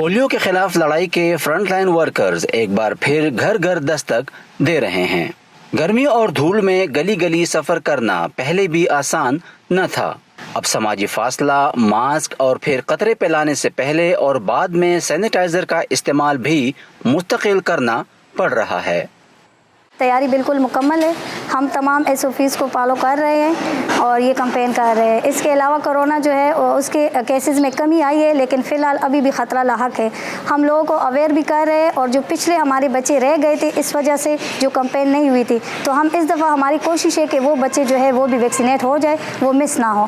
Polio کے خلاف لڑائی کے فرنٹ لائن ورکرز ایک بار پھر گھر گھر دستک دے رہے ہیں۔ گرمی اور دھول میں گلی گلی سفر کرنا پہلے بھی آسان نہ تھا۔ اب سماجی فاصلہ، ماسک اور پھر قطرے پلانے سے پہلے اور بعد میں سینیٹائزر کا استعمال بھی مستقل کرنا پڑ رہا ہے۔ تیاری بالکل مکمل ہے، ہم تمام SOPs کو فالو کر رہے ہیں اور یہ کمپین کر رہے ہیں۔ اس کے علاوہ کرونا جو ہے اس کے کیسز میں کمی آئی ہے، لیکن فی الحال ابھی بھی خطرہ لاحق ہے۔ ہم لوگوں کو اویئر بھی کر رہے ہیں، اور جو پچھلے ہمارے بچے رہ گئے تھے اس وجہ سے جو کمپین نہیں ہوئی تھی، تو ہم اس دفعہ ہماری کوشش ہے کہ وہ بچے جو ہے وہ بھی ویکسینیٹ ہو جائے، وہ مس نہ ہو۔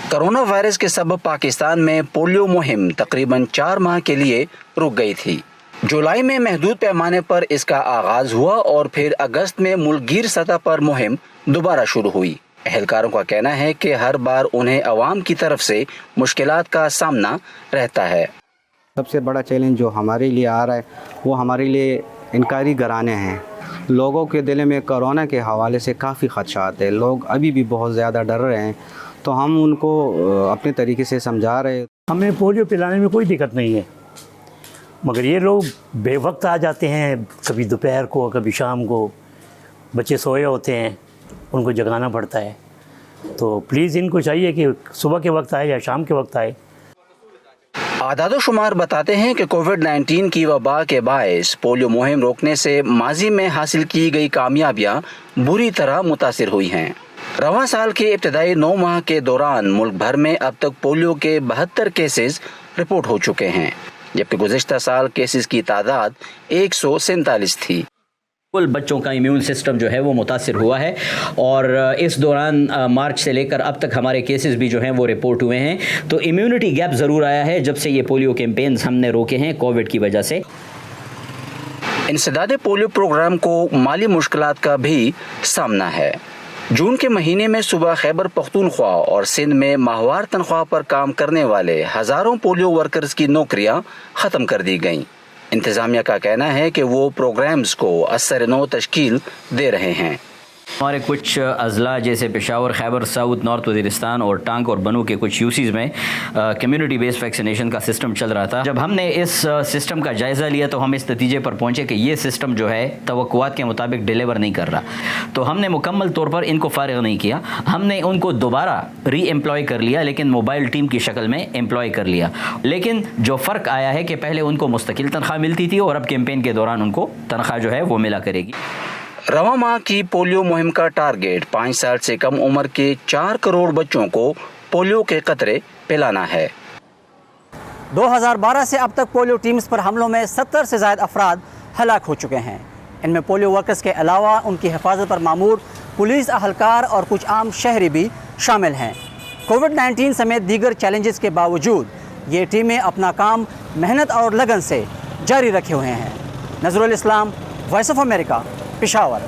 کرونا وائرس کے سبب پاکستان میں پولیو مہم تقریباً 4 ماہ کے لیے رک گئی تھی۔ جولائی میں محدود پیمانے پر اس کا آغاز ہوا اور پھر اگست میں ملک گیر سطح پر مہم دوبارہ شروع ہوئی۔ اہلکاروں کا کہنا ہے کہ ہر بار انہیں عوام کی طرف سے مشکلات کا سامنا رہتا ہے۔ سب سے بڑا چیلنج جو ہمارے لیے آ رہا ہے وہ ہمارے لیے انکاری گھرانے ہیں۔ لوگوں کے دل میں کرونا کے حوالے سے کافی خدشات ہیں، لوگ ابھی بھی بہت زیادہ ڈر رہے ہیں، تو ہم ان کو اپنے طریقے سے سمجھا رہے ہیں۔ ہمیں پولیو پلانے میں کوئی دقت نہیں ہے، مگر یہ لوگ بے وقت آ جاتے ہیں، کبھی دوپہر کو کبھی شام کو، بچے سوئے ہوتے ہیں ان کو جگانا پڑتا ہے، تو پلیز ان کو چاہیے کہ صبح کے وقت آئے یا شام کے وقت آئے۔ اعداد و شمار بتاتے ہیں کہ کووڈ-19 کی وبا کے باعث پولیو مہم روکنے سے ماضی میں حاصل کی گئی کامیابیاں بری طرح متاثر ہوئی ہیں۔ رواں سال کے ابتدائی 9 ماہ کے دوران ملک بھر میں اب تک پولیو کے 72 کیسز رپورٹ ہو چکے ہیں، جبکہ گزشتہ سال کیسز کی تعداد 147 تھی۔ کل بچوں کا امیون سسٹم جو ہے وہ متاثر ہوا ہے، اور اس دوران مارچ سے لے کر اب تک ہمارے کیسز بھی جو ہیں وہ رپورٹ ہوئے ہیں، تو امیونٹی گیپ ضرور آیا ہے جب سے یہ پولیو کیمپینز ہم نے روکے ہیں کووڈ کی وجہ سے۔ انسداد پولیو پروگرام کو مالی مشکلات کا بھی سامنا ہے۔ جون کے مہینے میں صوبہ خیبر پختونخوا اور سندھ میں ماہوار تنخواہ پر کام کرنے والے ہزاروں پولیو ورکرز کی نوکریاں ختم کر دی گئیں۔ انتظامیہ کا کہنا ہے کہ وہ پروگرامز کو اثر نو تشکیل دے رہے ہیں۔ ہمارے کچھ اضلاع جیسے پشاور، خیبر ساؤتھ، نارتھ وزیرستان اور ٹانک اور بنو کے کچھ UCs میں کمیونٹی بیس ویکسینیشن کا سسٹم چل رہا تھا۔ جب ہم نے اس سسٹم کا جائزہ لیا تو ہم اس نتیجے پر پہنچے کہ یہ سسٹم جو ہے توقعات کے مطابق ڈیلیور نہیں کر رہا، تو ہم نے مکمل طور پر ان کو فارغ نہیں کیا، ہم نے ان کو دوبارہ ری ایمپلائی کر لیا، لیکن موبائل ٹیم کی شکل میں ایمپلائی کر لیا۔ لیکن جو فرق آیا ہے کہ پہلے ان کو مستقل تنخواہ ملتی تھی، اور اب کیمپین کے دوران ان کو تنخواہ جو ہے وہ ملا کرے گی۔ رواں ماہ کی پولیو مہم کا ٹارگیٹ 5 سال سے کم عمر کے 4 کروڑ بچوں کو پولیو کے قطرے پلانا ہے۔ 2012 سے اب تک پولیو ٹیمز پر حملوں میں 70 سے زائد افراد ہلاک ہو چکے ہیں۔ ان میں پولیو ورکرز کے علاوہ ان کی حفاظت پر مامور پولیس اہلکار اور کچھ عام شہری بھی شامل ہیں۔ کووڈ-19 سمیت دیگر چیلنجز کے باوجود یہ ٹیمیں اپنا کام محنت اور لگن سے جاری رکھے ہوئے ہیں۔ نظر الاسلام، وائس آف امریکہ، پشاور۔